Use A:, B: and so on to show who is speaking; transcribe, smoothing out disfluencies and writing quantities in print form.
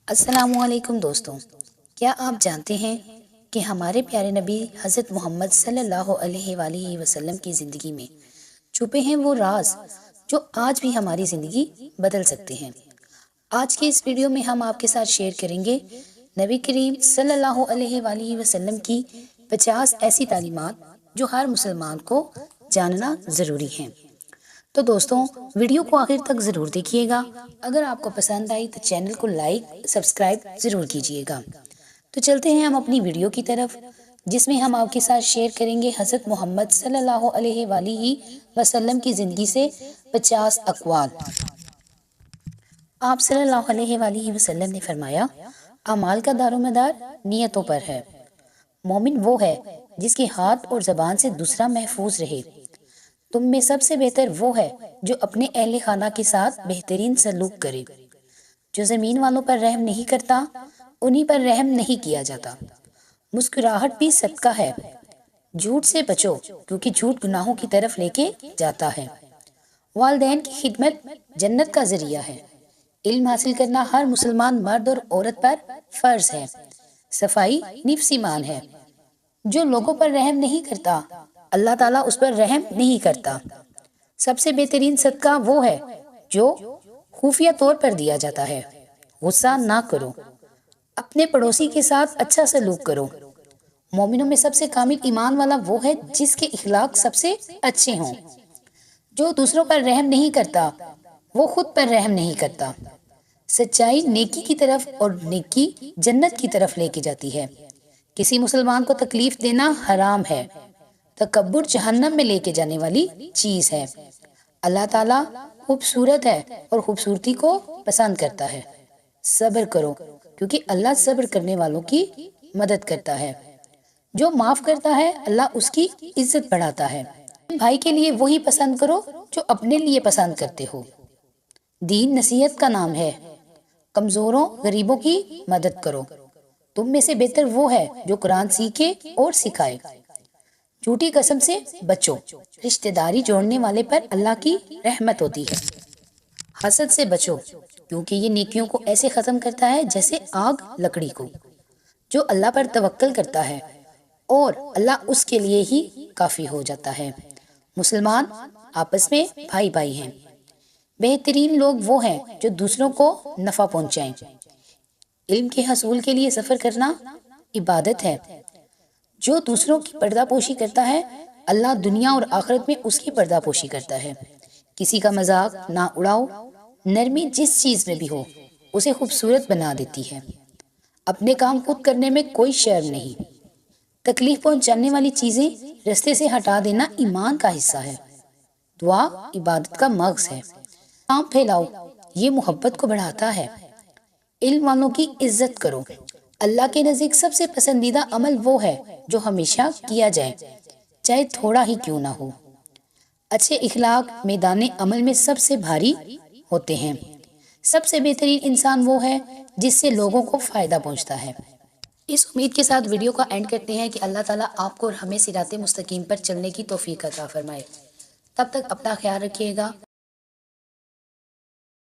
A: السلام علیکم دوستوں، کیا آپ جانتے ہیں کہ ہمارے پیارے نبی حضرت محمد صلی اللہ علیہ وآلہ وسلم کی زندگی میں چھپے ہیں وہ راز جو آج بھی ہماری زندگی بدل سکتے ہیں۔ آج کے اس ویڈیو میں ہم آپ کے ساتھ شیئر کریں گے نبی کریم صلی اللہ علیہ وآلہ وسلم کی 50 ایسی تعلیمات جو ہر مسلمان کو جاننا ضروری ہیں۔ تو دوستوں، ویڈیو کو آخر تک ضرور دیکھیے گا۔ اگر آپ کو پسند آئی تو چینل کو لائک سبسکرائب ضرور کیجیے گا۔ تو چلتے ہیں ہم اپنی ویڈیو کی طرف، جس میں ہم آپ کے ساتھ شیئر کریں گے حضرت محمد صلی اللہ علیہ وآلہ وسلم کی زندگی سے 50 اقوال۔ آپ صلی اللہ علیہ وآلہ وسلم نے فرمایا، اعمال کا دار و مدار نیتوں پر ہے۔ مومن وہ ہے جس کے ہاتھ اور زبان سے دوسرا محفوظ رہے۔ تم میں سب سے بہتر وہ ہے جو اپنے اہل خانہ کے ساتھ بہترین سلوک کرے۔ جو زمین والوں پر رحم نہیں کرتا، انہی پر رحم نہیں کیا جاتا۔ مسکراہٹ بھی صدقہ ہے۔ جھوٹ سے بچو کیونکہ جھوٹ گناہوں کی طرف لے کے جاتا ہے۔ والدین کی خدمت جنت کا ذریعہ ہے۔ علم حاصل کرنا ہر مسلمان مرد اور عورت پر فرض ہے۔ صفائی نفس ایمان ہے۔ جو لوگوں پر رحم نہیں کرتا، اللہ تعالیٰ اس پر رحم نہیں کرتا۔ سب سے بہترین صدقہ وہ ہے جو خفیہ طور پر دیا جاتا ہے۔ غصہ نہ کرو۔ اپنے پڑوسی کے ساتھ اچھا سلوک کرو۔ مومنوں میں سب سے کامل ایمان والا وہ ہے جس کے اخلاق سب سے اچھے ہوں۔ جو دوسروں پر رحم نہیں کرتا، وہ خود پر رحم نہیں کرتا۔ سچائی نیکی کی طرف اور نیکی جنت کی طرف لے کے جاتی ہے۔ کسی مسلمان کو تکلیف دینا حرام ہے۔ تکبر جہنم میں لے کے جانے والی چیز ہے۔ اللہ تعالیٰ خوبصورت ہے اور خوبصورتی کو پسند کرتا ہے۔ صبر کرو کیونکہ اللہ صبر کرنے والوں کی مدد کرتا ہے۔ جو معاف کرتا ہے، اللہ اس کی عزت بڑھاتا ہے۔ بھائی کے لیے وہی پسند کرو جو اپنے لیے پسند کرتے ہو۔ دین نصیحت کا نام ہے۔ کمزوروں غریبوں کی مدد کرو۔ تم میں سے بہتر وہ ہے جو قرآن سیکھے اور سکھائے۔ جھوٹی قسم سے بچو۔ رشتہ داری جوڑنے والے پر اللہ کی رحمت ہوتی ہے۔ حسد سے بچو کیونکہ یہ نیکیوں کو ایسے ختم کرتا ہے جیسے آگ لکڑی کو۔ جو اللہ پر توکل کرتا ہے اور اللہ اس کے لیے ہی کافی ہو جاتا ہے۔ مسلمان آپس میں بھائی بھائی ہیں۔ بہترین لوگ وہ ہیں جو دوسروں کو نفع پہنچائیں۔ علم کے حصول کے لیے سفر کرنا عبادت ہے۔ جو دوسروں کی پردہ پوشی کرتا ہے، اللہ دنیا اور آخرت میں اس کی پردہ پوشی کرتا ہے۔ کسی کا مذاق نہ اڑاؤ۔ نرمی جس چیز میں بھی ہو اسے خوبصورت بنا دیتی ہے۔ اپنے کام خود کرنے میں کوئی شرم نہیں۔ تکلیف پہنچانے والی چیزیں رستے سے ہٹا دینا ایمان کا حصہ ہے۔ دعا عبادت کا مغز ہے۔ کام پھیلاؤ، یہ محبت کو بڑھاتا ہے۔ علم والوں کی عزت کرو۔ اللہ کے نزدیک سب سے پسندیدہ عمل وہ ہے جو ہمیشہ کیا جائے، چاہے تھوڑا ہی کیوں نہ ہو۔ اچھے اخلاق میدان عمل میں سب سے بھاری ہوتے ہیں۔ سب سے بہترین انسان وہ ہے جس سے لوگوں کو فائدہ پہنچتا ہے۔ اس امید کے ساتھ ویڈیو کا اینڈ کرتے ہیں کہ اللہ تعالیٰ آپ کو اور ہمیں صراط مستقیم پر چلنے کی توفیق عطا فرمائے۔ تب تک اپنا خیال رکھیے گا۔